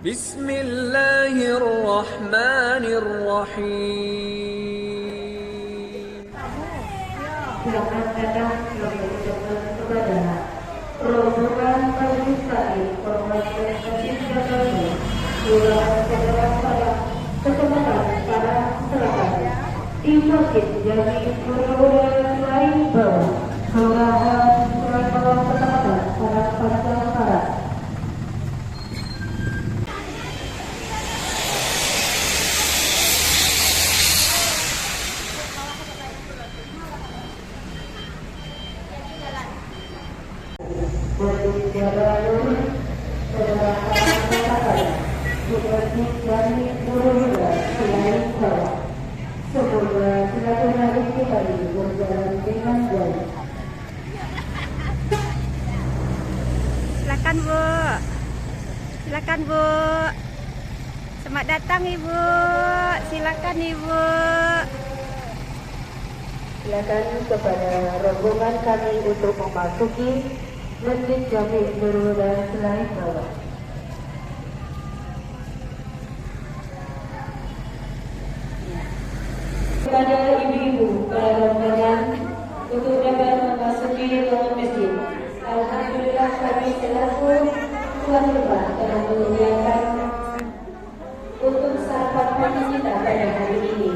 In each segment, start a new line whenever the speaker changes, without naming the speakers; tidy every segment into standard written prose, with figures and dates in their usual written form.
Bismillahirrahmanirrahim.
Selamat datang kepada rombongan Majelis Taklim Perwakilan Masjid Jakarta, Kelurahan Federal Padang, Kecamatan Padang Selatan, di Masjid Jami Nurul Lain Bawah, Kelurahan Sungai Bawah, Kecamatan Padang Panjang Barat. Semoga silaturahmi kita ini berjalan dengan baik.
Silakan Bu. Silakan Bu. Selamat datang Ibu. Silakan Ibu.
Silakan kepada rombongan kami untuk memasuki Masjid Jami Nurul Lain Bawah. Kepada ibu-ibu para rombongan untuk dapat memasuki ruangan masjid. Alhamdulillah kami selaku tuan rumah telah menyediakan untuk sarapan pagi kita pada hari ini.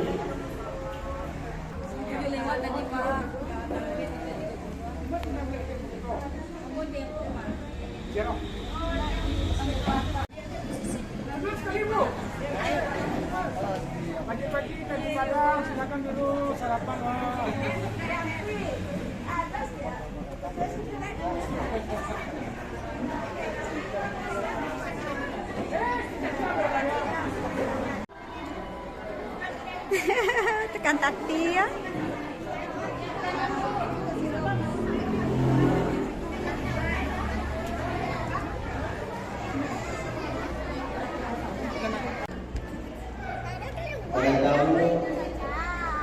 Pagi-pagi tadi Padang, silakan dulu sarapan.
Tekan tati ya.
Pada tamu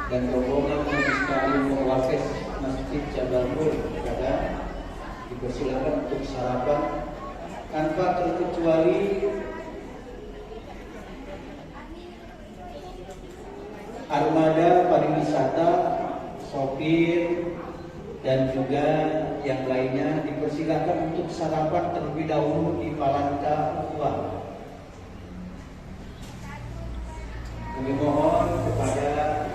dan rombongan Majelis Taklim Mewakil Masjid Jabalpur Padang dipersilakan untuk sarapan tanpa terkecuali armada pariwisata, sopir, dan juga yang lainnya dipersilakan untuk sarapan terlebih dahulu di Palanca Uang. Kami mohon kepada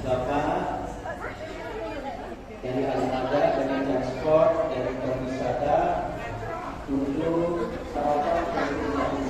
Bapak dari armada, dari transport, dari pariwisata untuk sarapan terlebih dahulu.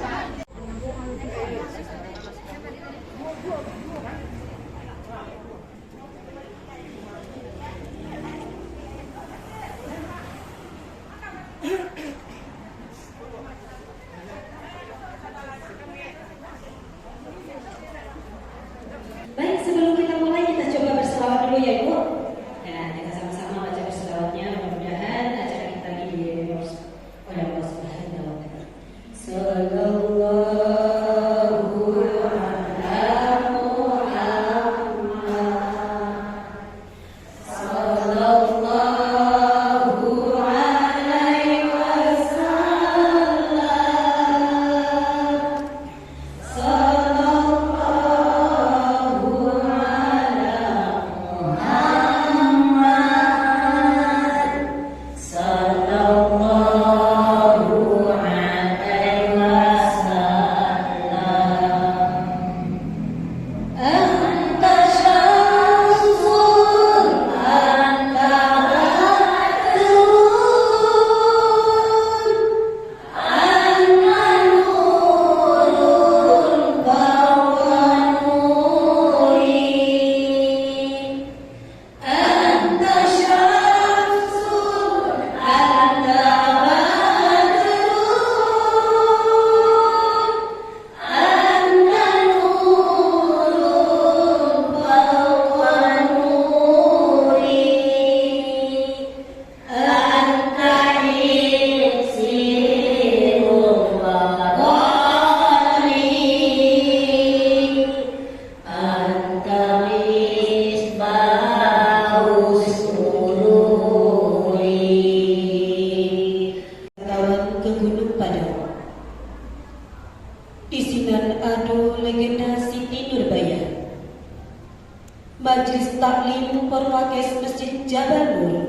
Isinan ado legenda Siti Nurbaya. Majelis Taklim Perwakes Masjid Jabal Nur,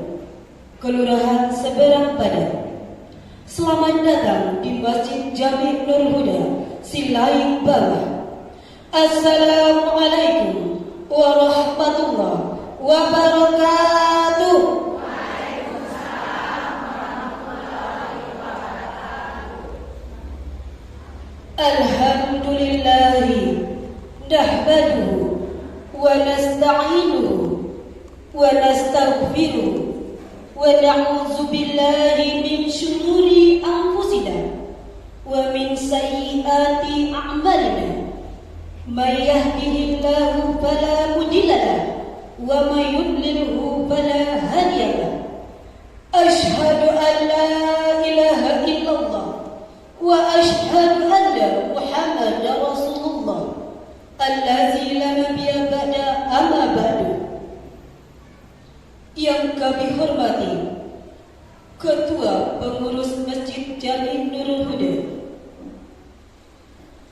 Kelurahan Seberang Padang. Selamat datang di Masjid Jami Nur Huda, Silaing Bawah. Assalamualaikum warahmatullahi wabarakatuh. Alhamdulillahi nahmaduhu wa nasta'inuhu wa nastaghfiruh wa na'udzu billahi min syururi anfusina wa min sayyiati a'malina. May yahdihillahu fala mudilla lahu wa may yudlilhu fala hadiya lahu. Asyhadu an la ilaha illallah wa asyhadu anna Muhammadar Rasulullah allazi la nabiyya ba'da amma ba'du. Yang kami hormati Ketua Pengurus Masjid Jami Nurul Huda,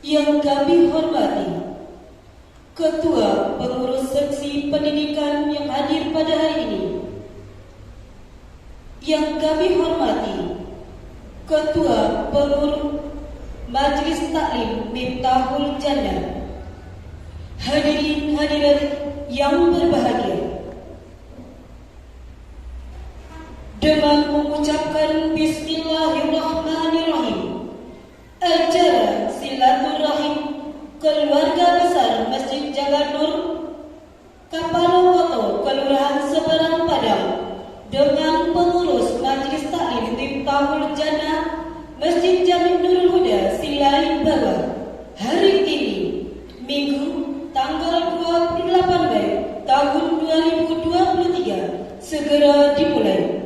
yang kami hormati Ketua Pengurus Seksi Pendidikan yang hadir pada hari ini, yang kami hormati Ketua Pengurus Majelis Taklim Miftahul Jannah, hadirin hadirat yang berbahagia. Dengan mengucapkan Bismillahirrahmanirrahim, acara silaturahim keluarga besar Masjid Jabal Nur, Kapalokoto, Kelurahan Seberang Padang, dengan pengurus Majelis Taklim Miftahul Jannah Masjid Jami Nurul Huda, Silaing Bawah, hari ini Minggu tanggal 28 Mei tahun 2023 segera dimulai.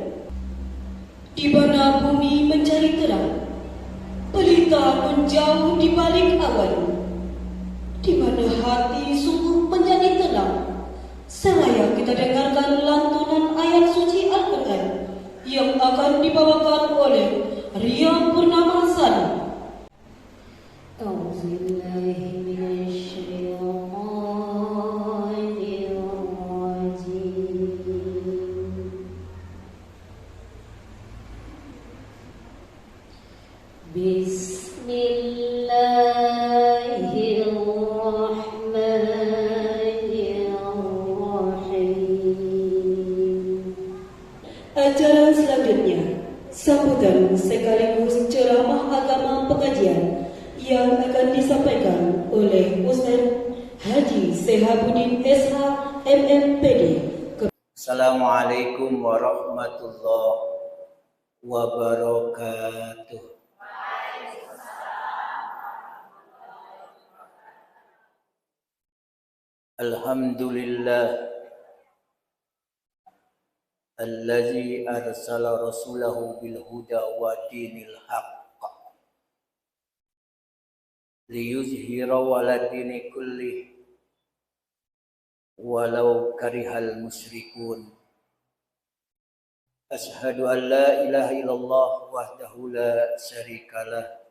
Di mana bumi mencari terang, pelita menjauh di balik awan, di mana hati sungguh menjadi tenang, seraya kita dengarkan lantunan ayat suci Al-Quran yang akan dibawakan oleh Ria Purnamasari. Acara selanjutnya, sambutan sekaligus ceramah agama pengajian yang akan disampaikan oleh Ustaz Haji Sehabudin SH MMPD.
Assalamualaikum warahmatullahi wabarakatuh. Alhamdulillah allazi arsala rasulahu bil huda wa dinil haqq liyuzhira ala dini kulli walau karihal musyrikun. Ashhadu an la ilaha illallah wahdahu la syarikalah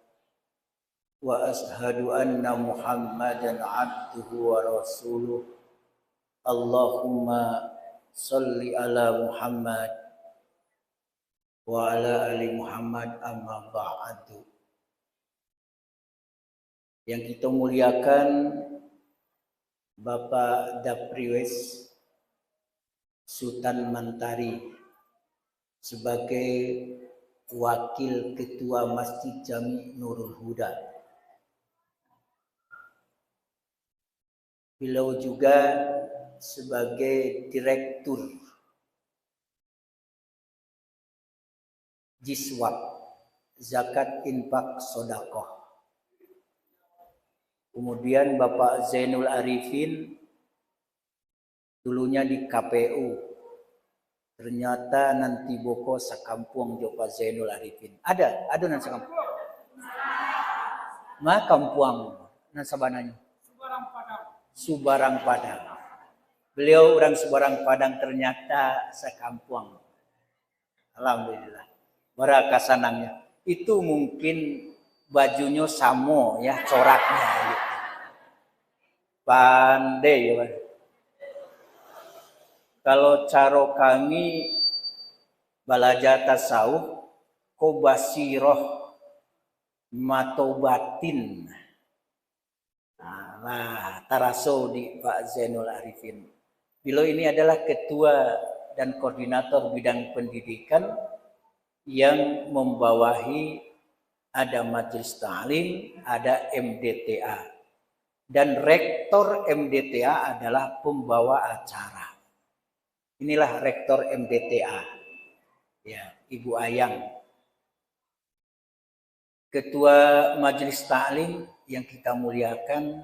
wa ashhadu anna Muhammadan abduhu wa rasuluh. Allahumma salli ala Muhammad wa ala ali Muhammad, amma ba'du. Yang kita muliakan Bapak Dapriwes Sultan Mantari sebagai Wakil Ketua Masjid Jami Nurul Huda. Beliau juga sebagai Direktur Jiswab Zakat Infak Sodakoh. Kemudian Bapak Zainul Arifin dulunya di KPU. Ternyata nanti boko sakampung Bapak Zainul Arifin. Ada nan sakampung. Ma kampuang nan sabananya. Subarang Padang. Beliau orang Subarang Padang, ternyata sekampung. Alhamdulillah. Baraka sanangnya. Itu mungkin bajunya samo ya coraknya gitu. Pandai ya Pak. Kalau caro kami balaja tasawuf kobasiroh matobatin. Nah, taraso di Pak Zainul Arifin. Beliau ini adalah ketua dan koordinator bidang pendidikan yang membawahi ada majelis ta'lim, ada MDTA. Dan rektor MDTA adalah pembawa acara. Inilah rektor MDTA. Ya, Ibu Ayang. Ketua majelis ta'lim yang kita muliakan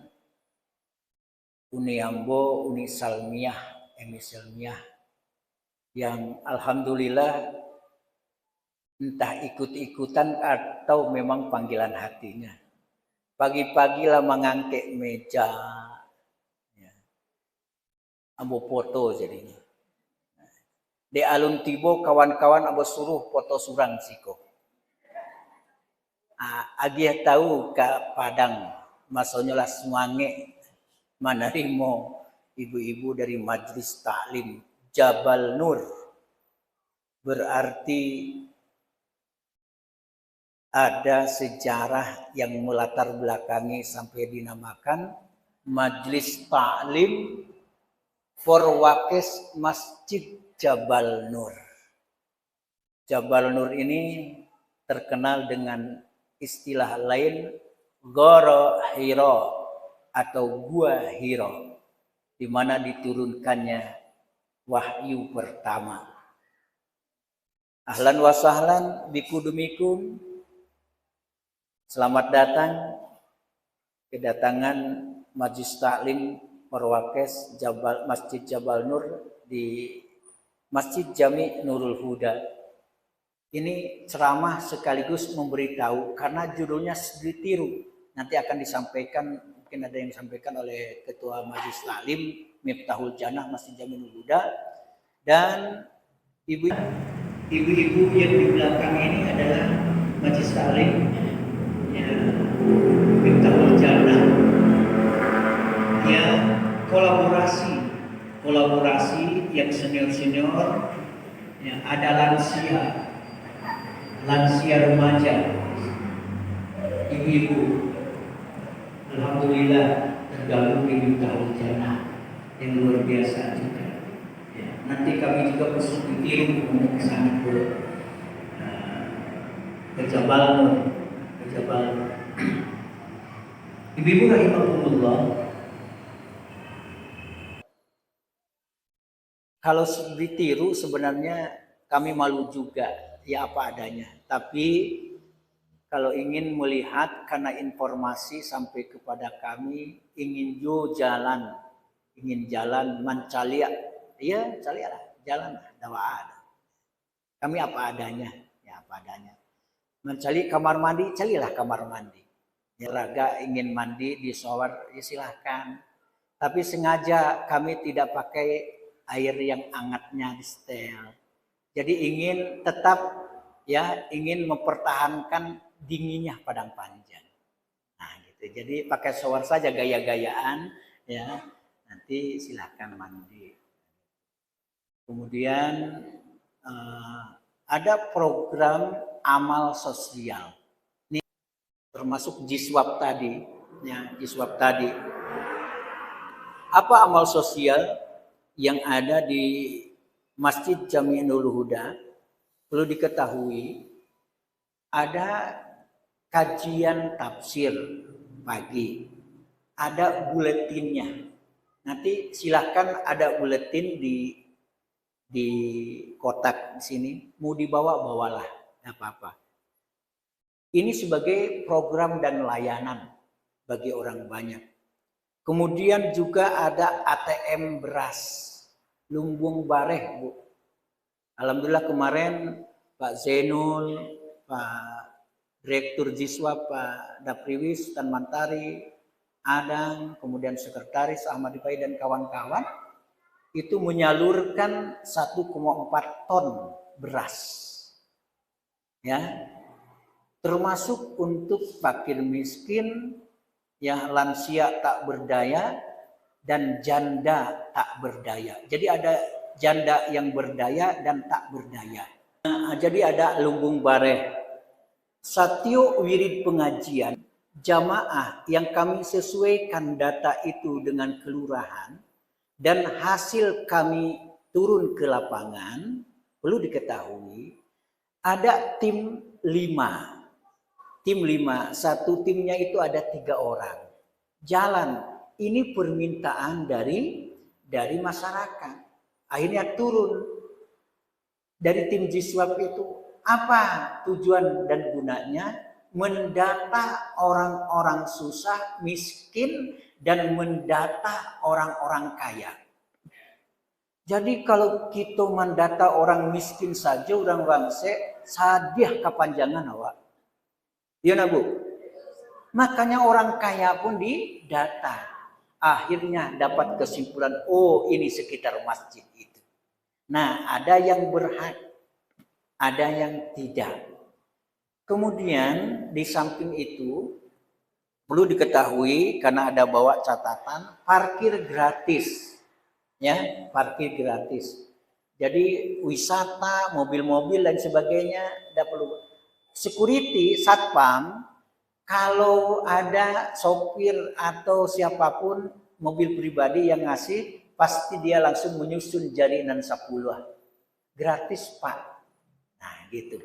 Uni Ambo, Uni Salmiah, Emi Salmiah, yang alhamdulillah entah ikut-ikutan atau memang panggilan hatinya. Pagi-pagi lah mengangkat meja, ya. Ambo foto jadinya. Di alun tibo kawan-kawan ambo suruh foto surang siko. Agih tahu ke Padang, masanya lah semange menerima ibu-ibu dari Majelis Taklim Jabal Nur. Berarti ada sejarah yang melatar belakangi sampai dinamakan Majelis Taklim Forwakes Masjid Jabal Nur. Jabal Nur ini terkenal dengan istilah lain Goro Hiro atau Gua Hiro, di mana diturunkannya wahyu pertama. Ahlan wa sahlan bikudumikum. Selamat datang kedatangan Majelis Taklim Perwakes Masjid Jabal Nur di Masjid Jami Nurul Huda. Ini ceramah sekaligus memberitahu karena judulnya ditiru. Nanti akan disampaikan, mungkin ada yang disampaikan oleh Ketua Majelis Taklim Miftahul Jannah Masjid Jami Nurul Huda, dan ibu-ibu yang di belakang ini adalah Majelis Taklim ya, Miftahul Jannah yang kolaborasi yang senior-senior ya, ada lansia remaja, ibu-ibu, alhamdulillah tergabung di Miftahul Jannah yang luar biasa juga. Ya, nanti kami juga besok ditiru untuk ke sana ke Jabal Nur. Ibu-ibu rahimahumullah, kalau ditiru sebenarnya kami malu juga, ya apa adanya. Tapi kalau ingin melihat karena informasi sampai kepada kami, ingin jalan mencalia, ya calialah jalan dakwah. Kami apa adanya, ya apa adanya. Mencari kamar mandi, carilah kamar mandi. Ya, raga ingin mandi di shower, ya silahkan. Tapi sengaja kami tidak pakai air yang hangatnya di setel. Jadi ingin tetap ingin mempertahankan dinginnya Padang Panjang. Nah, gitu. Jadi pakai shower saja gaya-gayaan, ya. Nanti silahkan mandi. Kemudian ada program amal sosial. Ini termasuk jiswab tadi, ya, jiswab tadi. Apa amal sosial yang ada di Masjid Jami Nurul Huda? Perlu diketahui ada kajian tafsir pagi, ada buletinnya. Nanti silahkan ada buletin di kotak di sini, mau dibawa bawalah, tidak apa-apa. Ini sebagai program dan layanan bagi orang banyak. Kemudian juga ada ATM beras, lumbung bareh, Bu. Alhamdulillah kemarin Pak Zainul, Pak Direktur Jiswa, Pak Dapriwis, Tan Mantari, Adang, kemudian Sekretaris Ahmad Dipai dan kawan-kawan itu menyalurkan 1,4 ton beras. Ya. termasuk untuk fakir miskin, yang lansia tak berdaya, dan janda tak berdaya. Jadi ada janda yang berdaya dan tak berdaya. Nah, jadi ada lumbung bareh. Satyo wirid pengajian, jamaah yang kami sesuaikan data itu dengan kelurahan, dan hasil kami turun ke lapangan, perlu diketahui, ada tim 5. Tim 5, satu timnya itu ada 3 orang. Jalan, ini permintaan dari masyarakat. Akhirnya turun dari tim Jiswab itu. Apa tujuan dan gunanya? Mendata orang-orang susah, miskin, dan mendata orang-orang kaya. Jadi kalau kita mendata orang miskin saja, orang bangsa, sadiah kepanjangan awak. Ya nak Bu? Makanya orang kaya pun didata. Akhirnya dapat kesimpulan, oh ini sekitar masjid itu. Nah, ada yang berhak, ada yang tidak. Kemudian di samping itu perlu diketahui karena ada bawa catatan parkir gratis. Ya, parkir gratis. Jadi wisata, mobil-mobil dan sebagainya tidak perlu. Security, satpam, kalau ada sopir atau siapapun mobil pribadi yang ngasih, pasti dia langsung menyusun jalinan 10. Gratis Pak. Nah gitu.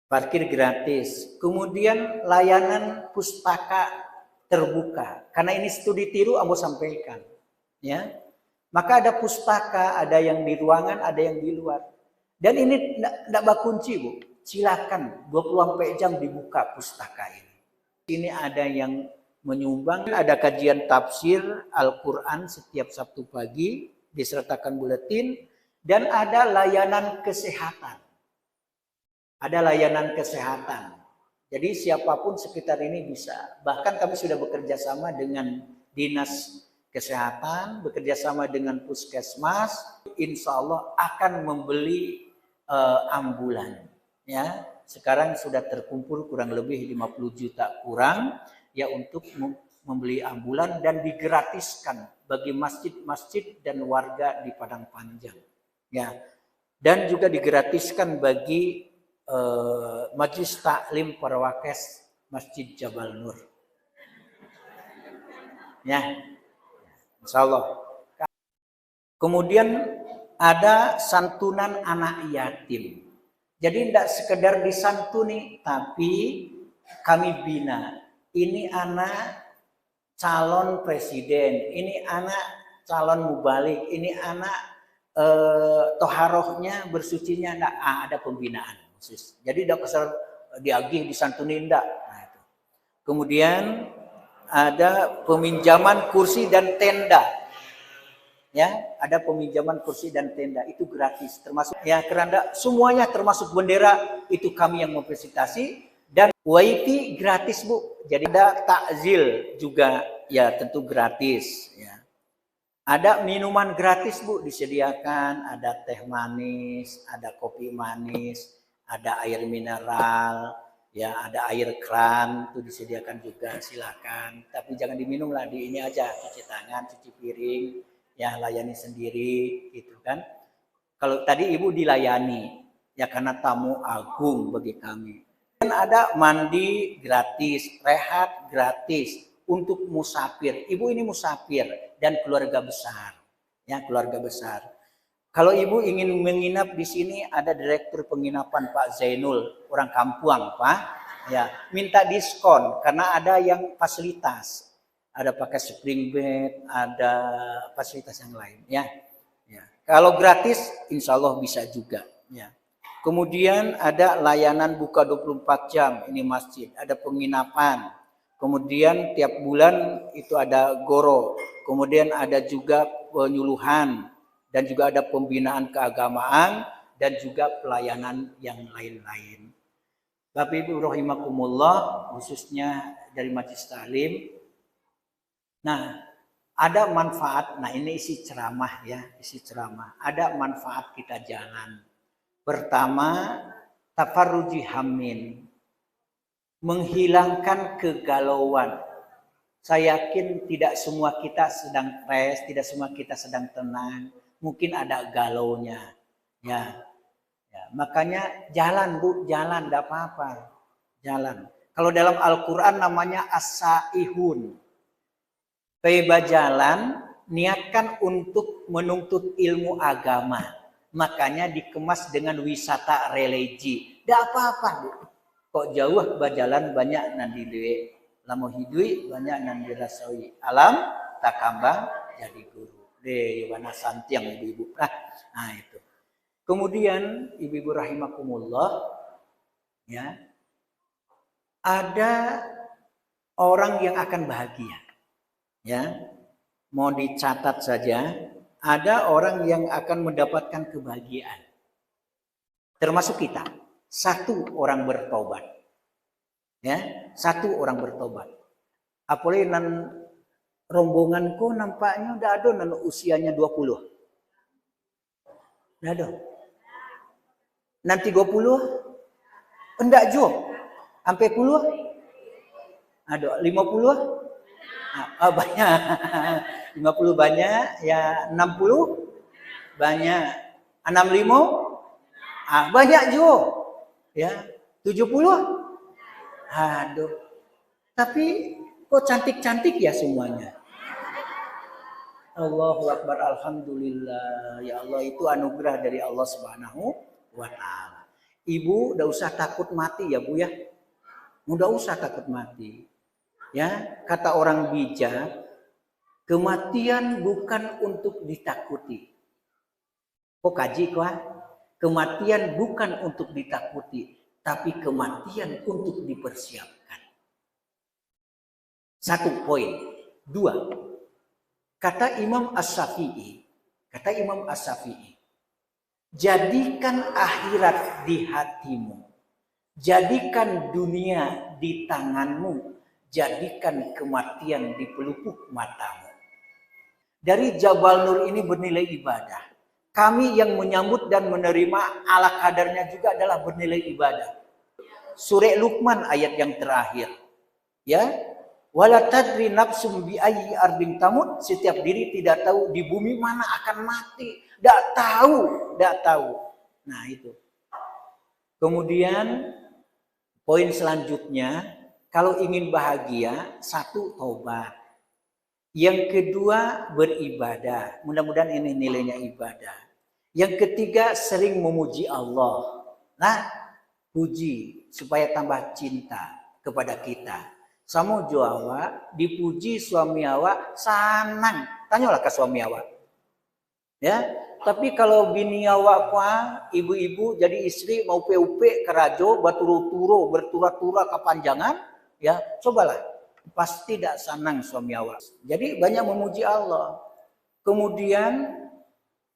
Parkir gratis. Kemudian layanan pustaka terbuka. Karena ini studi tiru, Ambo sampaikan. Ya, maka ada pustaka, ada yang di ruangan, ada yang di luar. Dan ini tidak bakunci Bu. Silakan 24 jam dibuka pustaka ini. Ini ada yang menyumbang, ada kajian tafsir Al-Quran setiap Sabtu pagi, disertakan buletin, dan ada layanan kesehatan. Ada layanan kesehatan. Jadi siapapun sekitar ini bisa. Bahkan kami sudah bekerja sama dengan Dinas Kesehatan, bekerja sama dengan Puskesmas, insya Allah akan membeli ambulan. Ya, sekarang sudah terkumpul kurang lebih 50 juta kurang ya untuk membeli ambulan dan digratiskan bagi masjid-masjid dan warga di Padang Panjang. Ya, dan juga digratiskan bagi Majelis Taklim Parwakes Masjid Jabal Nur. Ya, insya Allah. Kemudian ada santunan anak yatim. Jadi tidak sekedar disantuni, tapi kami bina. Ini anak calon presiden, ini anak calon mubalik, ini anak toharohnya bersucinya enggak, ada pembinaan khusus. Jadi tidak kesal diagih disantuni enggak. Nah, itu. Kemudian ada peminjaman kursi dan tenda. Ya, ada peminjaman kursi dan tenda itu gratis, termasuk ya keranda semuanya termasuk bendera itu kami yang memfasilitasi dan wifi gratis Bu. Jadi ada takjil juga ya tentu gratis ya. Ada minuman gratis Bu disediakan, ada teh manis, ada kopi manis, ada air mineral, ya ada air kran itu disediakan juga silakan. Tapi jangan diminum lah di ini aja, cuci tangan, cuci piring. Ya layani sendiri gitu kan. Kalau tadi Ibu dilayani ya karena tamu agung bagi kami. Dan ada mandi gratis, rehat gratis untuk musafir. Ibu ini musafir dan keluarga besar. Ya, keluarga besar. Kalau Ibu ingin menginap di sini ada direktur penginapan Pak Zainul, orang Kampuang, Pak. Ya, minta diskon karena ada yang fasilitas. Ada pakai spring bed, ada fasilitas yang lain ya. Ya. Kalau gratis insya Allah bisa juga ya. Kemudian ada layanan buka 24 jam ini masjid, ada penginapan. Kemudian tiap bulan itu ada goro. Kemudian ada juga penyuluhan dan juga ada pembinaan keagamaan dan juga pelayanan yang lain-lain. Bapak Ibu rahimakumullah, khususnya dari Majelis Taklim. Nah, ada manfaat. Nah, ini isi ceramah ya, isi ceramah. Ada manfaat kita jalan. Pertama, tafarruji hammin, menghilangkan kegalauan. Saya yakin tidak semua kita sedang stres, tidak semua kita sedang tenang, mungkin ada galaunya. Ya, makanya jalan Bu, jalan, tidak apa-apa, jalan. Kalau dalam Al-Quran namanya as-saihun. Beba jalan, niatkan untuk menuntut ilmu agama. Makanya dikemas dengan wisata religi. Tidak apa-apa Bu. Kok jauh berjalan banyak nanti duwe. Lamu hidui banyak nanti rasawi. Alam tak kambang jadi guru. Dewana santiang ibu-ibu. Nah itu. Kemudian ibu-ibu rahimakumullah, ya, ada orang yang akan bahagia. Ya, mau dicatat saja, ada orang yang akan mendapatkan kebahagiaan. Termasuk kita. Satu orang bertobat. Ya, satu orang bertobat. Apalagi nan rombonganku nampaknya udah ada nan usianya 20. Udah ada. Nanti 20 enggak jo. Sampai 10 ada 50. Banyak. 50 banyak, ya 60 banyak. 65 banyak jo. Ya, 70. Aduh. Tapi kok cantik-cantik ya semuanya. Allahu Akbar, alhamdulillah. Ya Allah, itu anugerah dari Allah Subhanahu wa taala. Ibu udah usah takut mati ya Bu ya. Udah usah takut mati. Ya, kata orang bijak, kematian bukan untuk ditakuti. Kok kaji kok? Kematian bukan untuk ditakuti, tapi kematian untuk dipersiapkan. Satu poin. Dua. Kata Imam As-Syafi'i, jadikan akhirat di hatimu, jadikan dunia di tanganmu, jadikan kematian di pelupuk matamu. Dari Jabal Nur ini bernilai ibadah. Kami yang menyambut dan menerima ala kadarnya juga adalah bernilai ibadah. Surah Luqman ayat yang terakhir. Ya, wala tadri nafsum bi ayyi ardin tamut, setiap diri tidak tahu di bumi mana akan mati. Tidak tahu. Nah itu. Kemudian poin selanjutnya, kalau ingin bahagia, satu tobat. Yang kedua beribadah. Mudah-mudahan ini nilainya ibadah. Yang ketiga sering memuji Allah. Nah, puji supaya tambah cinta kepada kita. Samo Jawa dipuji suami awak sanang. Tanyalah ke suami awak. Ya, tapi kalau bini awak ibu-ibu jadi istri mau PUP kerajo baturo-turo bertura-tura kepanjangan, ya cobalah. Pasti tidak senang suami awak. Jadi banyak memuji Allah. Kemudian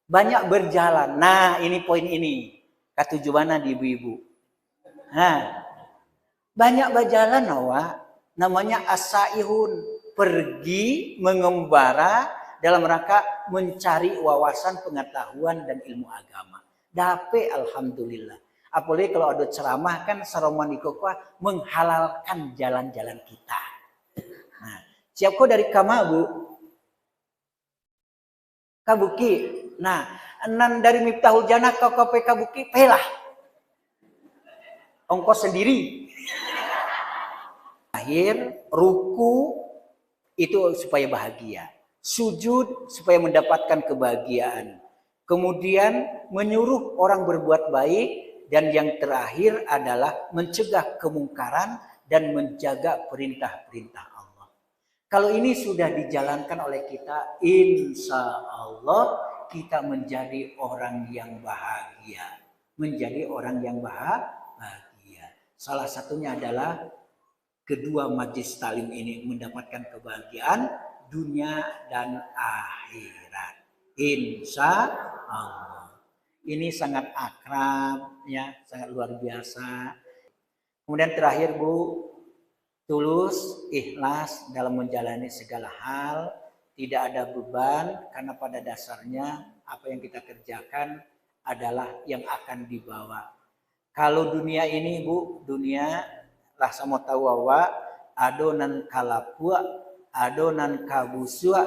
banyak berjalan. Nah, ini poin ini. Katujuana di ibu-ibu. Nah, banyak berjalan awak. Namanya as-saihun. Pergi mengembara dalam rangka mencari wawasan pengetahuan dan ilmu agama. Dape alhamdulillah. Apalagi kalau ada ceramah kan saromanikoka menghalalkan jalan-jalan kita. Nah, siap kau dari kama Bu? Kabuki. Nah, enan dari Miftahul Jannah kau kabuki pelah. Ongkos sendiri. Akhir ruku itu supaya bahagia. Sujud supaya mendapatkan kebahagiaan. Kemudian menyuruh orang berbuat baik. Dan yang terakhir adalah mencegah kemungkaran dan menjaga perintah-perintah Allah. Kalau ini sudah dijalankan oleh kita, insya Allah kita menjadi orang yang bahagia. Menjadi orang yang bahagia. Salah satunya adalah kedua majlis talim ini mendapatkan kebahagiaan dunia dan akhirat. Insya Allah. Ini sangat akrab, ya, sangat luar biasa. Kemudian terakhir Bu, tulus, ikhlas dalam menjalani segala hal, tidak ada beban karena pada dasarnya apa yang kita kerjakan adalah yang akan dibawa. Kalau dunia ini Bu, dunia lah sama tahu bahwa adonan kalapua, adonan kabusua,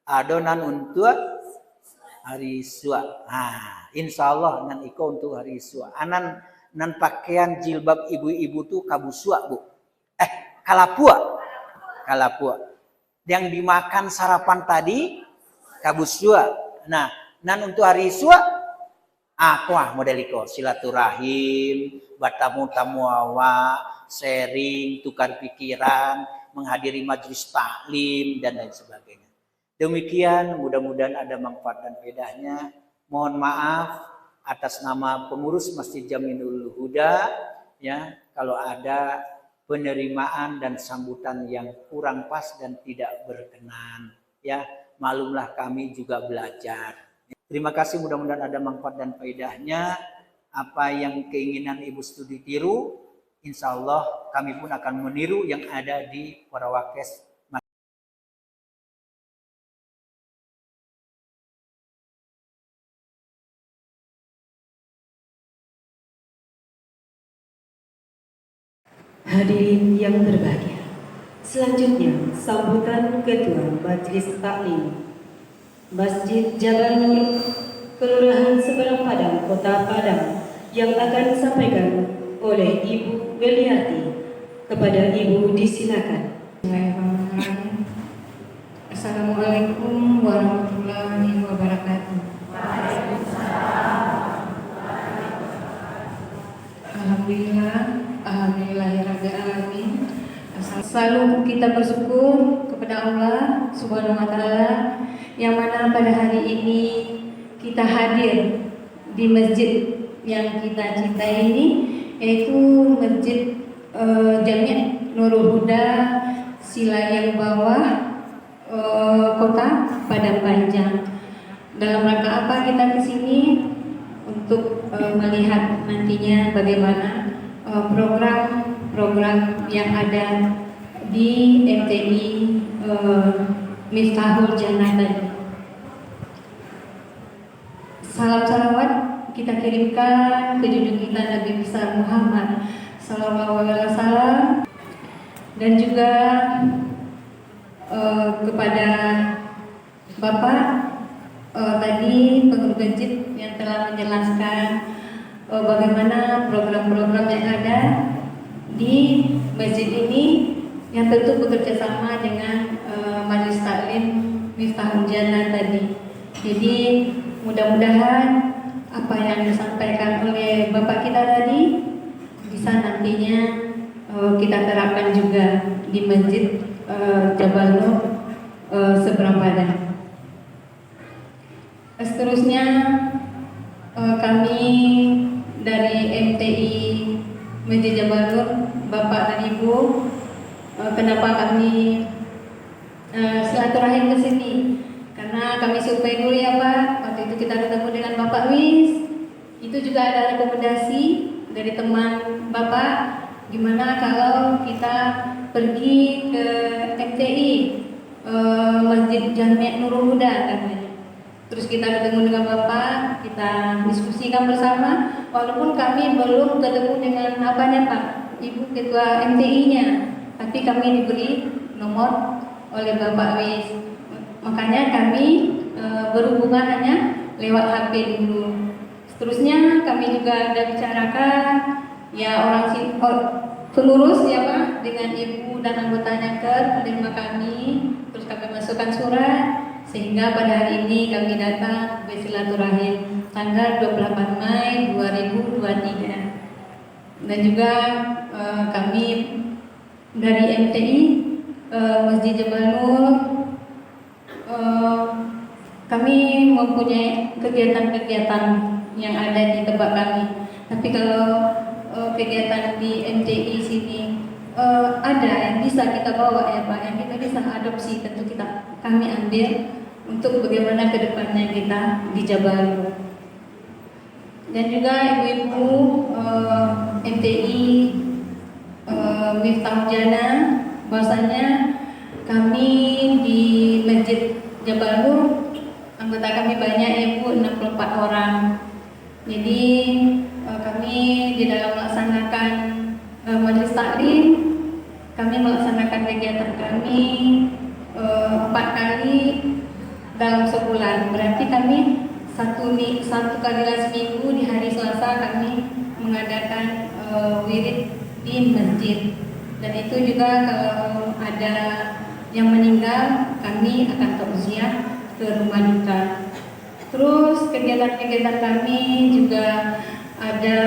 adonan untuk hari sua. Nah, insya Allah nan iko untuk hari sua. Anan nan pakaian jilbab ibu-ibu tuh kabusua Bu. Kalapua. Kalapua. Yang dimakan sarapan tadi kabusua. Nah, nan untuk hari sua kuah model iko silaturahim, bertamu tamu awak, sharing, tukar pikiran, menghadiri majelis taklim dan lain sebagainya. Demikian, mudah-mudahan ada manfaat dan faedahnya. Mohon maaf atas nama pengurus Masjid Jaminul Huda ya, kalau ada penerimaan dan sambutan yang kurang pas dan tidak berkenan ya, maklumlah kami juga belajar. Terima kasih, mudah-mudahan ada manfaat dan faedahnya. Apa yang keinginan Ibu studi tiru, insya Allah kami pun akan meniru yang ada di Warawakes.
Hadirin yang berbahagia, selanjutnya sambutan Ketua Majelis Taklim Masjid Jabal Nur, Kelurahan Seberang Padang, Kota Padang, yang akan disampaikan oleh Ibu Beliati. Kepada Ibu disilakan.
Bismillahirrahmanirrahim. Assalamualaikum warahmatullahi wabarakatuh. Alhamdulillahirrahmanirrahim. Selalu kita bersyukur kepada Allah Subhanahu wa Ta'ala, yang mana pada hari ini kita hadir di masjid yang kita cintai ini, yaitu Masjid Jami' Nurul Huda, Silayang Bawah, Kota Padang Panjang. Dalam rangka apa kita kesini? Untuk melihat nantinya bagaimana program-program yang ada di MTI Miftahul Jannah tadi. Salam salawat kita kirimkan ke junjungan kita Nabi besar Muhammad sallallahu alaihi wasallam, dan juga kepada Bapak tadi pengurus masjid yang telah menjelaskan bagaimana program-program yang ada di masjid ini, yang tentu bekerja sama dengan Majelis Taklim Miftahul Jannah tadi. Jadi mudah-mudahan apa yang disampaikan oleh Bapak kita tadi bisa nantinya kita terapkan juga di Masjid Jabal Nur Seberang Padang. Seterusnya kami dari MTI Masjid Jabal Nur, Bapak dan Ibu, kenapa kami silaturahim ke sini? Karena kami survei dulu ya Pak, waktu itu kita ketemu dengan Bapak Wis, itu juga ada rekomendasi dari teman Bapak, gimana kalau kita pergi ke MTI Masjid Jami' Nurul Huda katanya. Terus kita ketemu dengan Bapak, kita diskusikan bersama, walaupun kami belum ketemu dengan apanya Pak, Ibu Ketua MTI-nya, tapi kami diberi nomor oleh Bapak Wis. Makanya kami berhubungan hanya lewat HP dulu. Seterusnya kami juga ada bicarakan ya pengurus ya Pak dengan Ibu dan anggotanya ke menerima kami, terus kami masukkan surat, sehingga pada hari ini kami datang bersilaturahim tanggal 28 Mei 2023. Dan juga kami dari MTI Masjid Jabal Nur, kami mempunyai kegiatan-kegiatan yang ada di tempat kami. Tapi kalau kegiatan di MTI sini ada yang bisa kita bawa ya Pak, yang kita bisa adopsi, tentu kami ambil untuk bagaimana kedepannya kita di Jabal Nur. Dan juga ibu-ibu MTI Miftahul Jannah, bahwasanya kami di Masjid Jabal Nur, anggota kami banyak Ibu, 64 orang. Jadi kami di dalam melaksanakan majelis taklim, kami melaksanakan kegiatan kami 4 kali dalam sebulan. Berarti kami satu kali seminggu di hari Selasa kami mengadakan wirid di masjid. Dan itu juga kalau ada yang meninggal, kami akan tausiah ke rumah duka. Terus kegiatan-kegiatan kami juga ada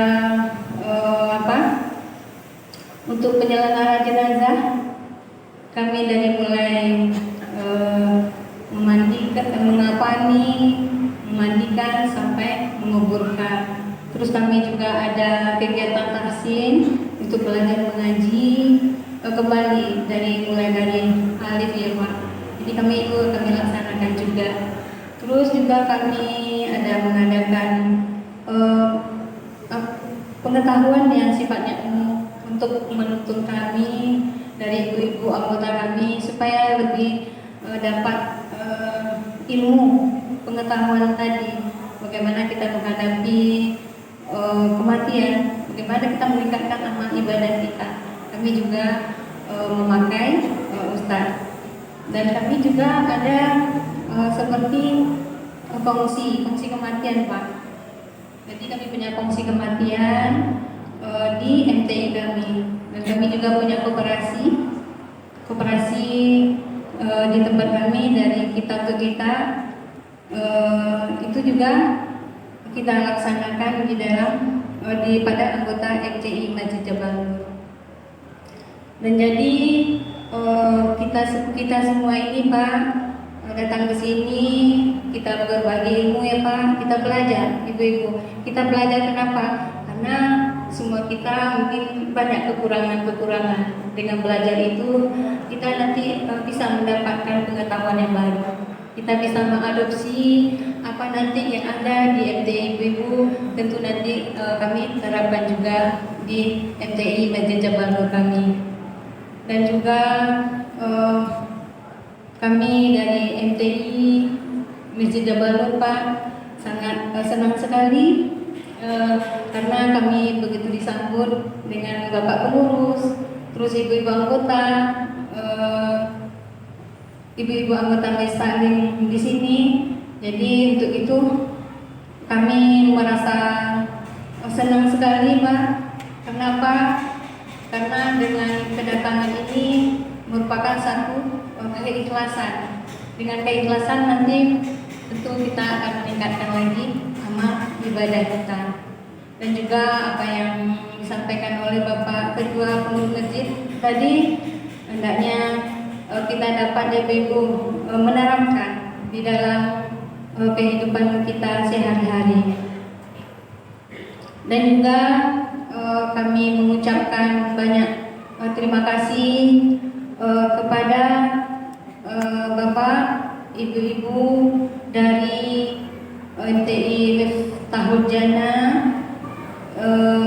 untuk penyelenggara jenazah. Kami dari mulai memandikan sampai menguburkan. Terus kami juga ada kegiatan tahsin untuk belajar mengaji kembali mulai dari alif ya Pak. Jadi kami laksanakan juga. Terus juga kami ada mengadakan pengetahuan yang sifatnya umum untuk menuntun kami dari ibu-ibu anggota kami supaya lebih dapat ilmu pengetahuan tadi, bagaimana kita menghadapi kematian, bagaimana kita meningkatkan amal ibadah kita. Kami juga memakai ustaz, dan kami juga ada seperti kongsi kematian Pak. Jadi kami punya kongsi kematian di MTI kami, dan kami juga punya koperasi di tempat kami dari kita ke kita. Itu juga kita laksanakan di dalam pada anggota MCI Masjid Jabal Nur. Dan jadi kita semua ini Pak datang ke sini, kita berbagi ilmu ya Pak, kita belajar ibu-ibu. Kita belajar kenapa? Karena semua kita mungkin banyak kekurangan. Dengan belajar itu kita nanti bisa mendapatkan pengetahuan yang baru. Kita bisa mengadopsi apa nanti yang ada di MTI ibu-ibu. Tentu nanti kami terapkan juga di MTI Masjid Jabal Nur kami. Dan juga kami dari MTI Masjid Jabal Nur Pak sangat senang sekali karena kami begitu disambut dengan Bapak Pengurus, terus ibu-ibu anggota, ibu-ibu anggota Majelis Taklim di sini. Jadi untuk itu kami merasa senang sekali Pak. Kenapa? Karena dengan kedatangan ini merupakan satu keikhlasan. Dengan keikhlasan nanti tentu kita akan meningkatkan lagi amal ibadah kita. Dan juga apa yang disampaikan oleh Bapak Ketua Pengurus Masjid tadi, hendaknya kita dapat ibu menerapkan di dalam kehidupan kita sehari-hari. Dan juga kami mengucapkan banyak terima kasih kepada Bapak, Ibu-ibu dari MTI Miftahul Jannah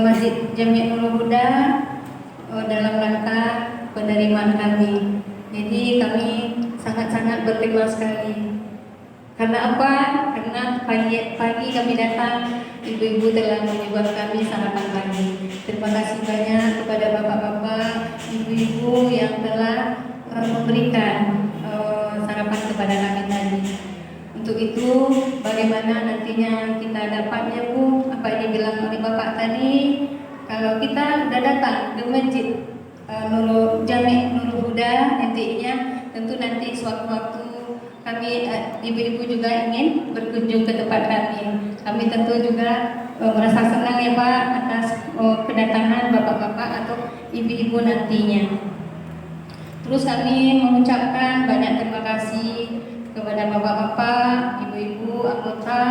Masjid Jami' Nurul Huda dalam rangka penerimaan kami. Jadi kami sangat-sangat berterima sekali. Karena apa? Karena pagi kami datang, ibu-ibu telah membuat kami sarapan pagi. Terima kasih banyak kepada bapak-bapak, ibu-ibu yang telah memberikan sarapan kepada kami tadi. Untuk itu, bagaimana nantinya kita dapatnya Bu? Apa yang dibilang oleh Bapak tadi? Kalau kita sudah datang ke masjid Jami' Nurul Huda MTI-nya, tentu nanti suatu-waktu kami ibu-ibu juga ingin berkunjung ke tempat kami. Kami tentu juga merasa senang ya Pak atas kedatangan bapak-bapak atau ibu-ibu nantinya. Terus kami mengucapkan banyak terima kasih kepada bapak-bapak, ibu-ibu, anggota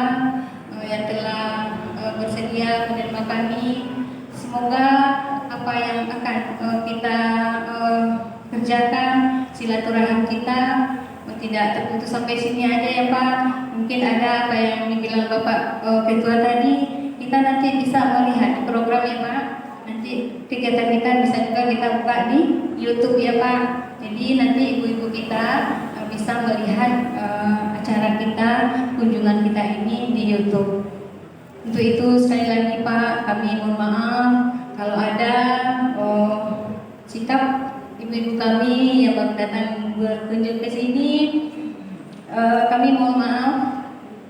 yang telah bersedia menerima kami. Semoga apa yang akan kita kerjakan, silaturahim kita tidak terputus sampai sini aja ya Pak. Mungkin ada apa yang dibilang Bapak Ketua tadi, kita nanti bisa melihat program ya Pak. Nanti kegiatan kita bisa juga kita buka di YouTube ya Pak. Jadi nanti ibu-ibu kita bisa melihat acara kita, kunjungan kita ini di YouTube. Untuk itu sekali lagi Pak, kami mohon maaf kalau ada sikap ibu-ibu kami yang baru datang berkunjung ke sini. Kami mohon maaf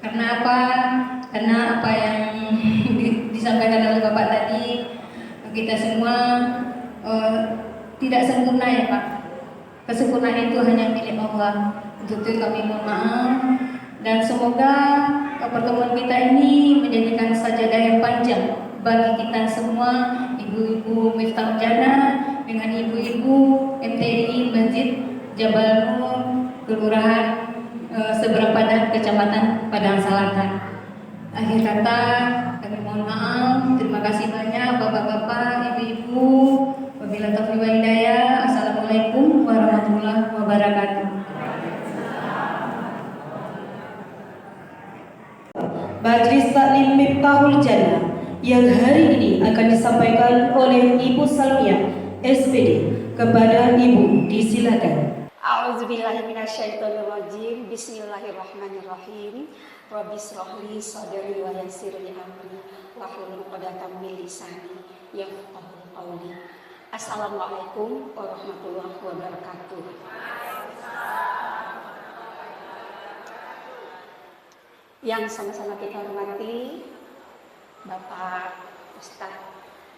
karena apa? Karena apa yang disampaikan oleh Bapak tadi, kita semua tidak sempurna ya Pak. Kesempurnaan itu hanya milik Allah. Untuk itu kami mohon maaf dan semoga pertemuan kita ini menjadikan sajadah yang panjang bagi kita semua, ibu-ibu Miftah Jannah dengan ibu-ibu MTI Masjid Jabal Nur Kelurahan Seberang Padang, Kecamatan Padang Selatan. Akhir kata kami mohon maaf. Terima kasih banyak bapak-bapak, ibu-ibu. Wabillahi taufiq wal hidayah. Assalamualaikum warahmatullahi wabarakatuh.
Majelis Taklim Miftahul Jannah yang hari ini akan disampaikan oleh Ibu Salmiah SPD. Kepada Ibu disilakan.
A'udzubillahiminasyaitonirrajim. Bismillahirrahmanirrahim. Rabbi shrahli sadri wa yassir li amri wahlul 'uqdatam min lisani yafqahu qawli. Assalamualaikum warahmatullahi wabarakatuh. Yang sama-sama kita hormati Bapak Ustadz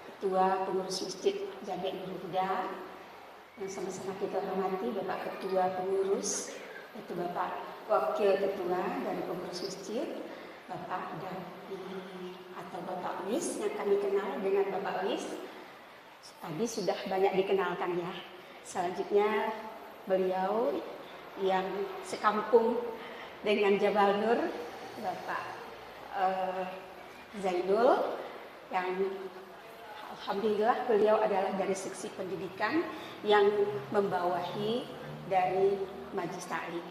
Ketua Pengurus Masjid Jami' Nurul Huda, yang sama-sama kita hormati Bapak Ketua Pengurus, yaitu Bapak Wakil Ketua dari Pengurus Masjid, Bapak Dani atau Bapak Wis, yang kami kenal dengan Bapak Wis. Tadi sudah banyak dikenalkan ya. Selanjutnya beliau yang sekampung dengan Jabal Nur, Bapak Zainul, yang alhamdulillah beliau adalah dari seksi pendidikan yang membawahi dari Majelis Taklim.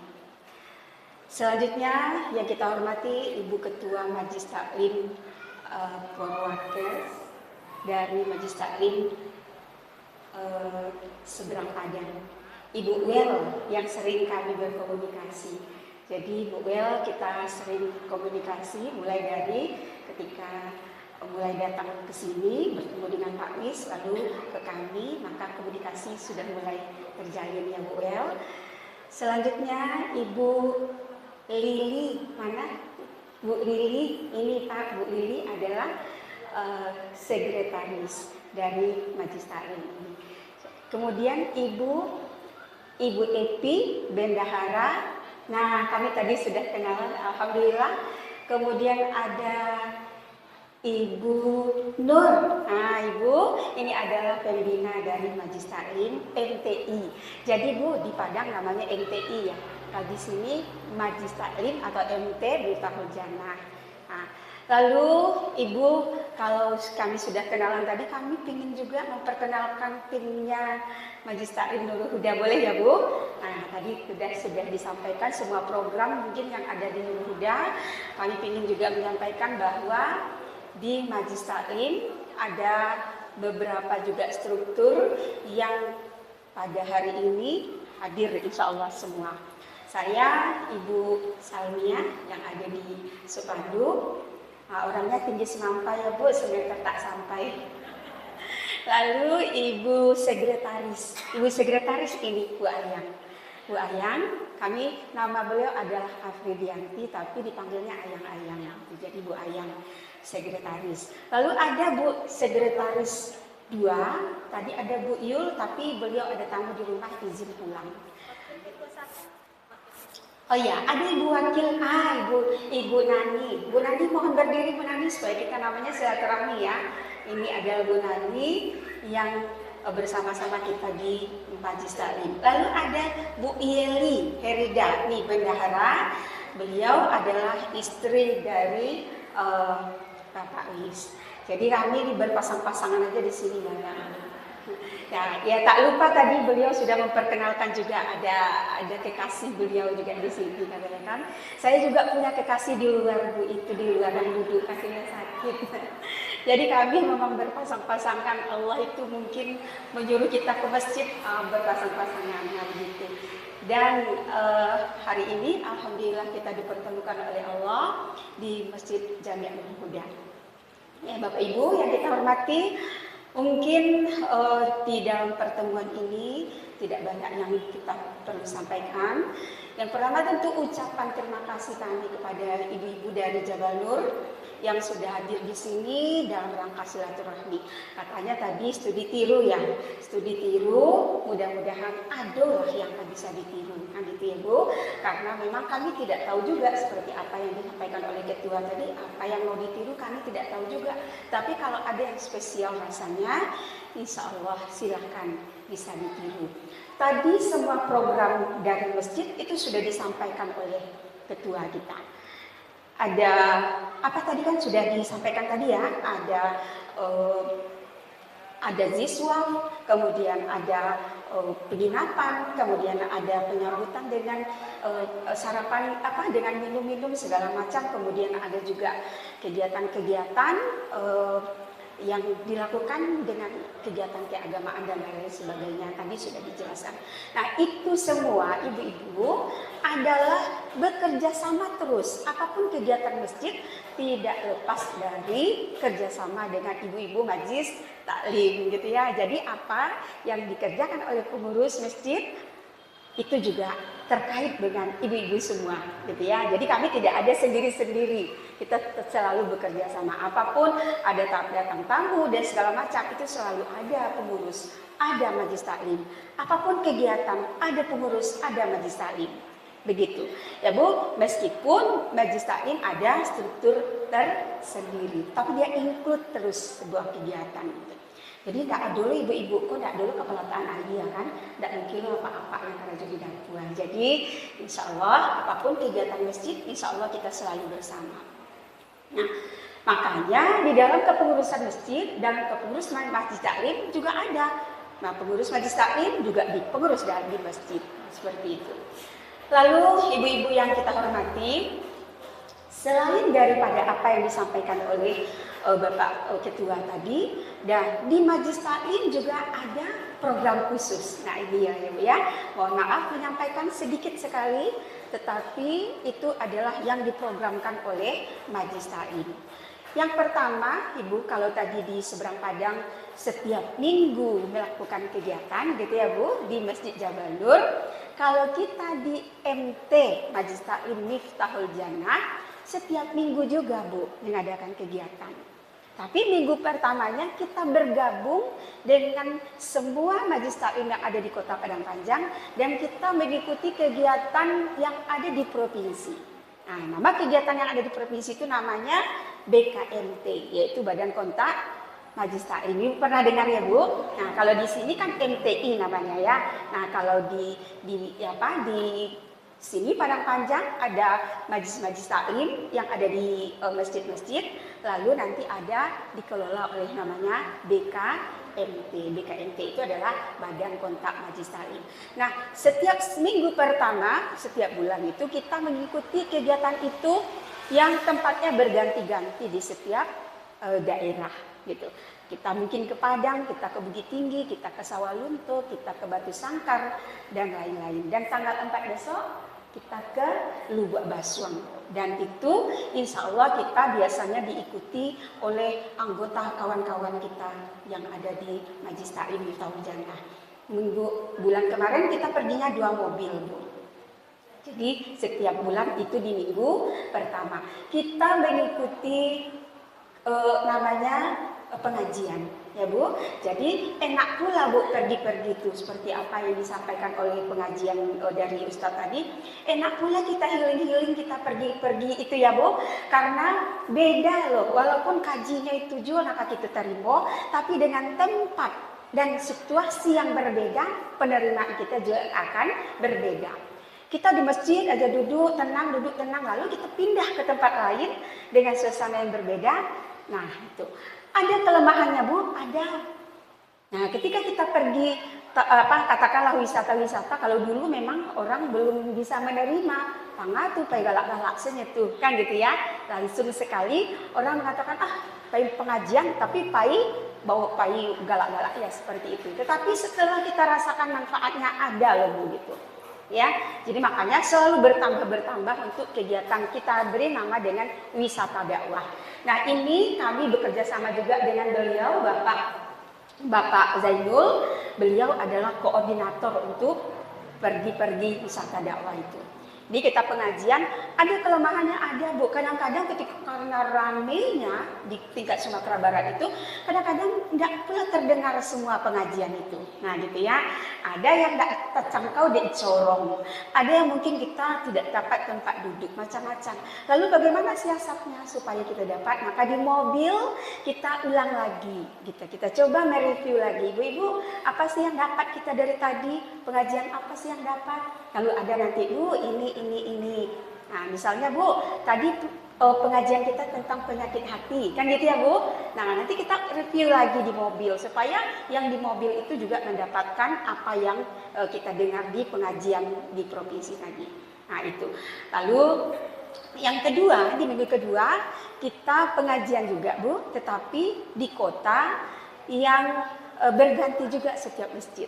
Selanjutnya yang kita hormati Ibu Ketua Majelis Taklim Purwokerto dari Majelis Taklim Seberang Padang, Ibu Wel yang sering kami berkomunikasi. Jadi Bu Wel kita sering komunikasi mulai dari ketika mulai datang ke sini bertemu dengan Pak Wis lalu ke kami, maka komunikasi sudah mulai terjalin ya Bu Wel. Selanjutnya Ibu Lili, mana Bu Lili? Ini Pak, Bu Lili adalah sekretaris dari Majelis Taklim ini. Kemudian Ibu Epi Bendahara. Nah, kami tadi sudah kenalan, alhamdulillah. Kemudian ada Ibu Nur. Nah, Ibu ini adalah pembina dari Majelis Taklim MTI. Jadi Bu, di Padang namanya MTI ya. Nah, di sini Majelis Taklim atau MT Miftahul Jannah. Nah, lalu Ibu, kalau kami sudah kenalan tadi, kami ingin juga memperkenalkan timnya Majelis Taklim Nurul Huda, boleh ya Bu? Nah, tadi sudah disampaikan semua program mungkin yang ada di Nurul Huda. Kami ingin juga menyampaikan bahwa di Majelis Taklim ada beberapa juga struktur yang pada hari ini hadir insya Allah semua. Saya Ibu Salmiah yang ada di Supandu. Nah, orangnya tinggi semampai ya Bu, semeter tak sampai. Lalu Ibu Sekretaris ini Bu Ayang. Bu Ayang, kami nama beliau adalah Afridianti tapi dipanggilnya Ayang-Ayang. Jadi Bu Ayang Sekretaris. Lalu ada Bu Sekretaris 2, tadi ada Bu Yul tapi beliau ada tamu di rumah izin pulang. Oh ya, ada Ibu Wakil, Ibu Nani. Bu Nani mohon berdiri Bu Nani supaya kita namanya silaturahmi ya. Ini adalah Bu Nani yang bersama-sama kita di Majelis Taklim. Lalu ada Bu Yeli Herida, nih bendahara. Beliau adalah istri dari Bapak Wis. Jadi kami ini berpasang-pasangan aja di sini ya, tak lupa tadi beliau sudah memperkenalkan juga ada kekasih beliau juga di sini kan. Saya juga punya kekasih di luar Bu, itu di luar yang duduk kakinya sakit. Jadi kami memang berpasang-pasangan. Allah itu mungkin menyuruh kita ke masjid berpasang-pasangan begitu. Dan hari ini alhamdulillah kita dipertemukan oleh Allah di Masjid Jami' Nurul Huda. Ya, Bapak Ibu yang kita hormati, mungkin di dalam pertemuan ini tidak banyak yang kita perlu sampaikan. Yang pertama tentu ucapan terima kasih kami kepada ibu-ibu dari Jabal Nur yang sudah hadir di sini dalam rangka silaturahmi. Katanya tadi studi tiru ya, studi tiru, mudah-mudahan adalah yang bisa ditiru, kan gitu ya Bu. Karena memang kami tidak tahu juga seperti apa yang disampaikan oleh ketua tadi, apa yang mau ditiru kami tidak tahu juga. Tapi kalau ada yang spesial rasanya, insya Allah silahkan bisa ditiru. Tadi semua program dari masjid itu sudah disampaikan oleh ketua kita. Ada apa tadi kan sudah disampaikan tadi ya, ada ziswa, kemudian ada penginapan, kemudian ada penyambutan dengan sarapan dengan minum-minum segala macam, kemudian ada juga kegiatan-kegiatan yang dilakukan dengan kegiatan keagamaan dan lain sebagainya, tadi sudah dijelaskan. Nah, itu semua ibu-ibu adalah bekerja sama terus. Apapun kegiatan masjid tidak lepas dari kerjasama dengan ibu-ibu majlis taklim gitu ya. Jadi apa yang dikerjakan oleh pengurus masjid itu juga terkait dengan ibu-ibu semua gitu ya. Jadi kami tidak ada sendiri-sendiri. Kita selalu bekerja sama. Apapun ada datang tamu dan segala macam itu selalu ada pengurus, ada majlis taklim. Apapun kegiatan ada pengurus, ada majlis taklim. Begitu. Ya Bu, meskipun majlis taklim ada struktur tersendiri, tapi dia include terus sebuah kegiatan gitu. Jadi tidak dulu ibu-ibu, kok tidak dulu kepala tanah ya kan, tidak mungkin apa-apa yang karena jadi dakwah. Jadi insya Allah apapun kegiatan masjid, insya Allah kita selalu bersama. Nah, makanya di dalam kepengurusan masjid dan kepengurus majlis taklim juga ada. Nah, pengurus majlis taklim juga di pengurus di masjid seperti itu. Lalu ibu-ibu yang kita hormati, selain daripada apa yang disampaikan oleh Bapak Ketua tadi, dan di Majlis Taklim juga ada program khusus. Nah ini ya, mohon maaf menyampaikan sedikit sekali, tetapi itu adalah yang diprogramkan oleh Majlis Taklim. Yang pertama, Ibu, kalau tadi di Seberang Padang setiap minggu melakukan kegiatan gitu ya Bu, di Masjid Jabal Nur. Kalau kita di MT Majlis Taklim Miftahul Jannah, setiap minggu juga Bu mengadakan kegiatan. Tapi minggu pertamanya kita bergabung dengan semua majlis taklim yang ada di Kota Padang Panjang dan kita mengikuti kegiatan yang ada di provinsi. Nah, nama kegiatan yang ada di provinsi itu namanya BKMT, yaitu Badan Kontak Majlis Taklim. Ini pernah dengar ya Bu? Nah, kalau di sini kan MTI namanya ya. Nah, kalau di sini Padang Panjang ada majlis-majlis taklim yang ada di masjid-masjid, lalu nanti ada dikelola oleh namanya BKMT. BKMT itu adalah Badan Kontak Majlis Taklim. Nah, setiap minggu pertama, setiap bulan itu kita mengikuti kegiatan itu yang tempatnya berganti-ganti di setiap daerah gitu. Kita mungkin ke Padang, kita ke Bukit Tinggi, kita ke Sawalunto, kita ke Batu Sangkar dan lain-lain. Dan tanggal 4 besok kita ke Lubuk Baswang, dan itu insya Allah kita biasanya diikuti oleh anggota kawan-kawan kita yang ada di Majlis Taklim Miftahul Jannah. Bulan kemarin kita perginya 2 mobil Bu. Jadi setiap bulan itu di minggu pertama kita mengikuti namanya pengajian ya Bu. Jadi enak pula Bu pergi-pergi itu seperti apa yang disampaikan oleh pengajian dari Ustadz tadi. Enak pula kita healing-healing, kita pergi-pergi itu ya Bu. Karena beda loh, walaupun kajinya itu juga nak kita terima, tapi dengan tempat dan situasi yang berbeda, penerimaan kita juga akan berbeda. Kita di masjid aja duduk tenang, lalu kita pindah ke tempat lain dengan suasana yang berbeda. Nah itu ada kelemahannya Bu, ada. Nah ketika kita pergi katakanlah wisata-wisata, kalau dulu memang orang belum bisa menerima pangatu pai galak-galak senyetuh kan gitu ya, langsung sekali orang mengatakan pai pengajian tapi pai bawa pai galak-galak ya seperti itu. Tetapi setelah kita rasakan manfaatnya ada loh Bu gitu. ya. Jadi makanya selalu bertambah untuk kegiatan kita beri nama dengan wisata dakwah. Nah, ini kami bekerja sama juga dengan beliau Bapak Zainul. Beliau adalah koordinator untuk pergi wisata dakwah itu. Di kita pengajian ada kelemahannya, ada Bu. Kadang-kadang ketika karena ramenya di tingkat Sumatera Barat itu kadang-kadang tidak pula terdengar semua pengajian itu. Nah gitu ya, ada yang tidak terjangkau di corong, ada yang mungkin kita tidak dapat tempat duduk, macam-macam. Lalu bagaimana siasatnya supaya kita dapat? Maka di mobil kita ulang lagi, kita coba mereview lagi. Ibu-ibu, apa sih yang dapat kita dari tadi? Pengajian apa sih yang dapat? Lalu ada nanti Bu, ini. Nah misalnya Bu, tadi pengajian kita tentang penyakit hati, kan gitu ya Bu. Nah nanti kita review lagi di mobil supaya yang di mobil itu juga mendapatkan apa yang kita dengar di pengajian di provinsi tadi. Nah itu. Lalu yang kedua, di minggu kedua kita pengajian juga Bu, tetapi di kota yang berganti juga setiap masjid.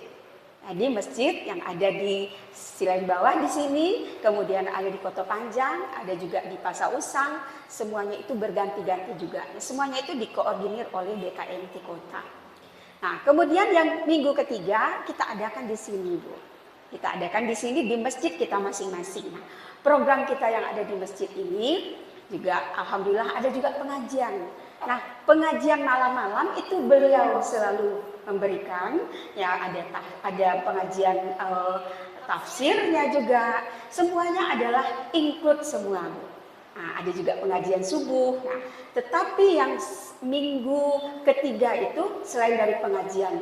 Nah, di masjid yang ada di Silain Bawah di sini, kemudian ada di Kota Panjang, ada juga di Pasar Usang, semuanya itu berganti-ganti juga. Semuanya itu dikoordinir oleh BKMT Kota. Nah, kemudian yang minggu ketiga kita adakan di sini, Bu. Kita adakan di sini di masjid kita masing-masing. Nah, program kita yang ada di masjid ini juga alhamdulillah ada juga pengajian. Nah, pengajian malam-malam itu beliau selalu memberikan, ya ada pengajian tafsirnya juga, semuanya adalah include semua. Nah, ada juga pengajian subuh. Nah, tetapi yang minggu ketiga itu selain dari pengajian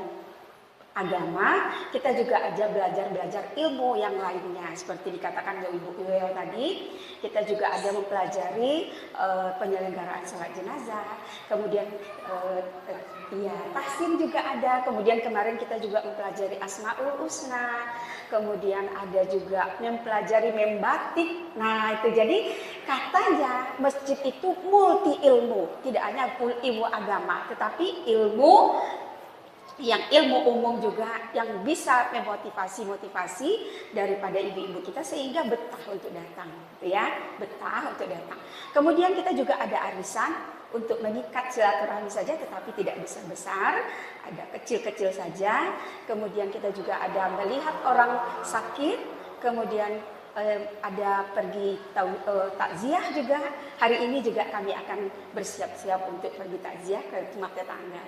agama, kita juga aja belajar ilmu yang lainnya seperti dikatakan oleh Ibu Iwel tadi. Kita juga ada mempelajari penyelenggaraan salat jenazah, kemudian tahsin juga ada, kemudian kemarin kita juga mempelajari Asmaul Husna, kemudian ada juga mempelajari membatik. Nah itu jadi katanya masjid itu multi ilmu, tidak hanya ilmu agama tetapi ilmu umum juga yang bisa memotivasi daripada ibu-ibu kita sehingga betah untuk datang, ya, betah untuk datang. Kemudian kita juga ada arisan untuk mengikat silaturahmi saja tetapi tidak besar-besar, ada kecil-kecil saja. Kemudian kita juga ada melihat orang sakit, kemudian ada pergi takziah juga. Hari ini juga kami akan bersiap-siap untuk pergi takziah ke rumah tetangga.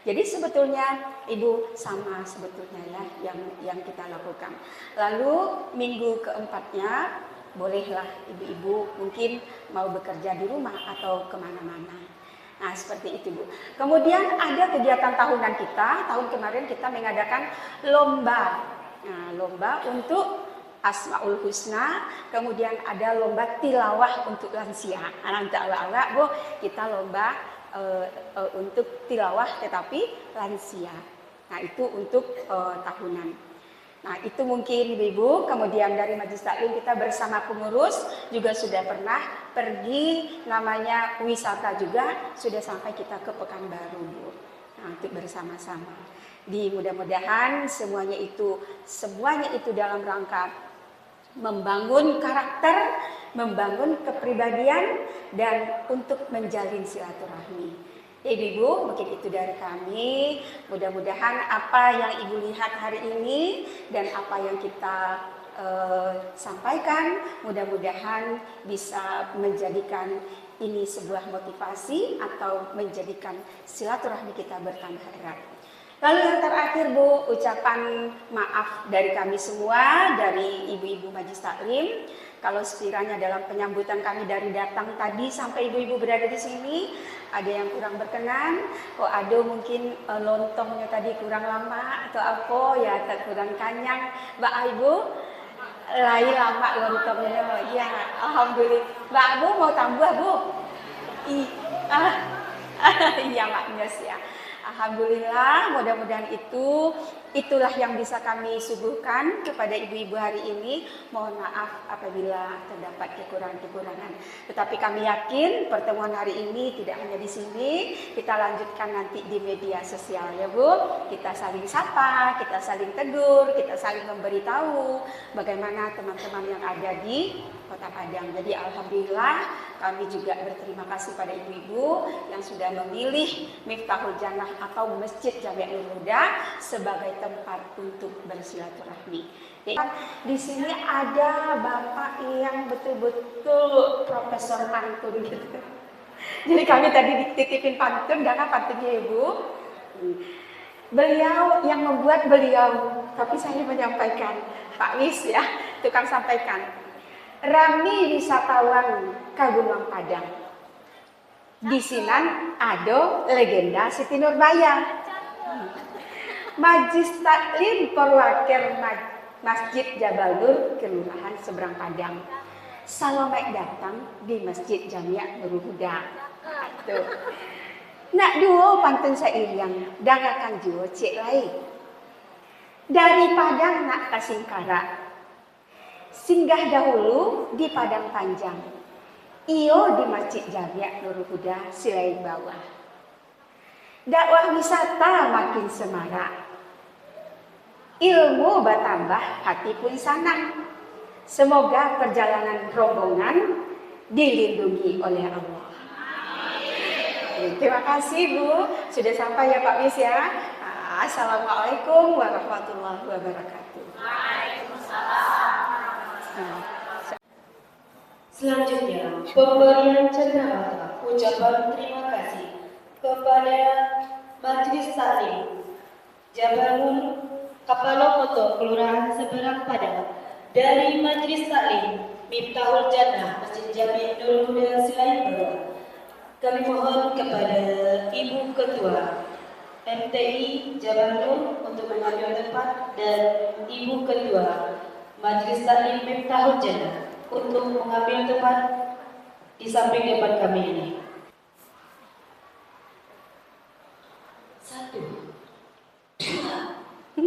Jadi sebetulnya Ibu sama sebetulnya ya yang kita lakukan. Lalu minggu keempatnya bolehlah ibu-ibu mungkin mau bekerja di rumah atau kemana-mana. Nah seperti itu Bu. Kemudian ada kegiatan tahunan kita. Tahun kemarin kita mengadakan lomba. Nah, lomba untuk Asmaul Husna, kemudian ada lomba tilawah untuk lansia. Nanti ala-ala Bu, kita lomba untuk tilawah tetapi lansia. Nah itu untuk tahunan. Nah itu mungkin Ibu. Kemudian dari Majelis Taklim kita bersama pengurus juga sudah pernah pergi namanya wisata juga, sudah sampai kita ke Pekanbaru Bu. Nah untuk bersama-sama. Mudah-mudahan semuanya itu dalam rangka membangun karakter, membangun kepribadian, dan untuk menjalin silaturahmi. Ibu, mungkin itu dari kami. Mudah-mudahan apa yang Ibu lihat hari ini dan apa yang kita sampaikan, mudah-mudahan bisa menjadikan ini sebuah motivasi atau menjadikan silaturahmi kita bertambah erat. Lalu yang terakhir Bu, ucapan maaf dari kami semua, dari ibu-ibu Majelis Taklim. Kalau sekiranya dalam penyambutan kami dari datang tadi sampai ibu-ibu berada di sini, ada yang kurang berkenan, ada mungkin lontongnya tadi kurang lama atau apa ya, kurang kanyang. Mbak Ibu, lain lama lontongnya, ya alhamdulillah. Mbak Ibu mau tambah Bu? Iya Mbak Nyes ya. Alhamdulillah, mudah-mudahan itu itulah yang bisa kami suguhkan kepada ibu-ibu hari ini. Mohon maaf apabila terdapat kekurangan-kekurangan. Tetapi kami yakin pertemuan hari ini tidak hanya di sini, kita lanjutkan nanti di media sosial ya Bu. Kita saling sapa, kita saling tegur, kita saling memberitahu bagaimana teman-teman yang ada di Kota Padang. Jadi alhamdulillah kami juga berterima kasih pada ibu-ibu yang sudah memilih Miftahul Jannah atau Masjid Jami' Nur Huda sebagai tempat untuk bersilaturahmi. Jadi, di sini ada bapak yang betul-betul profesor pantun gitu. Jadi kami tadi dititipin pantun, karena pantunnya ibu. Beliau yang membuat beliau, tapi saya menyampaikan, Pak Wis ya, tukang sampaikan. Rami wisatawan ke Gunung Padang. Di sinan ada legenda Siti Nurbaya. Majlis Taklim Perwakilan Masjid Jabal Nur, Kelurahan Seberang Padang. Selamat datang di Masjid Jami' Nur Huda. Tuh. Nak duo pantun syair yang dangakan jiwa cek lain. Dari Padang nak ke Singkara. Singgah dahulu di Padang Panjang. Iyo di Masjid Jami' Nur Huda Silai Bawah. Dakwah wisata makin semarak. Ilmu bertambah, hati pun sanang. Semoga perjalanan rombongan dilindungi oleh Allah. Terima kasih Bu, sudah sampai ya Pak Wis ya. Assalamualaikum warahmatullahi wabarakatuh.
Selanjutnya, pemberian cenderamata ucapan terima kasih kepada Majelis Taklim Jabal Nur Kapalo Koto Kelurahan Seberang Padang dari Majelis Taklim Miftahul Jannah Masjid Jami' Nur Huda Silai Bawah. Kami mohon kepada Ibu Ketua MTI Jabal Nur untuk mengambil tempat dan Ibu Ketua Majelis Taklim Miftahul Jannah untuk mengambil tempat di samping depan kami ini. 1, 2,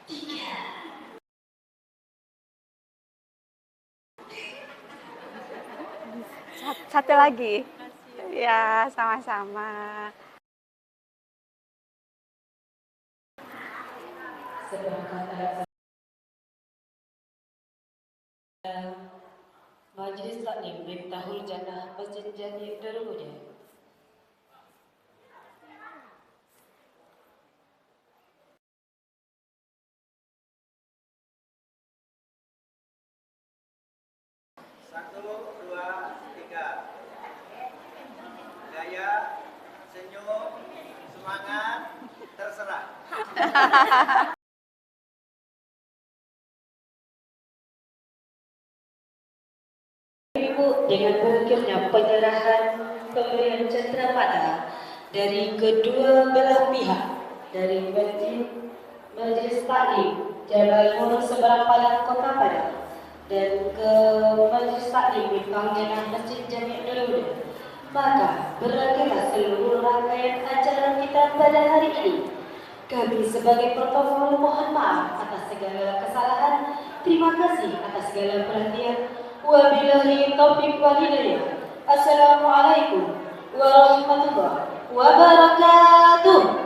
3.
Satu lagi. Ya, sama-sama.
Majelis Taklim Miftahul Jannah Masjid Jami' Nur Huda.
Satu, dua, tiga. Gaya, senyum, semangat, terserah.
Ibu, dengan berakhirnya penyerahan pemberian cenderamata dari kedua belah pihak, dari Majelis Taklim Jabal Nur Seberang Padang Kota Padang dan ke Majelis Taklim Miftahul Jannah Masjid Jami' Nur Huda, maka berakhirlah seluruh rangkaian acara kita pada hari ini. Kami sebagai protokol mohon maaf atas segala kesalahan. Terima kasih atas segala perhatian. Wabillahi taufiq wal hidayah. Assalamualaikum warahmatullahi wabarakatuh.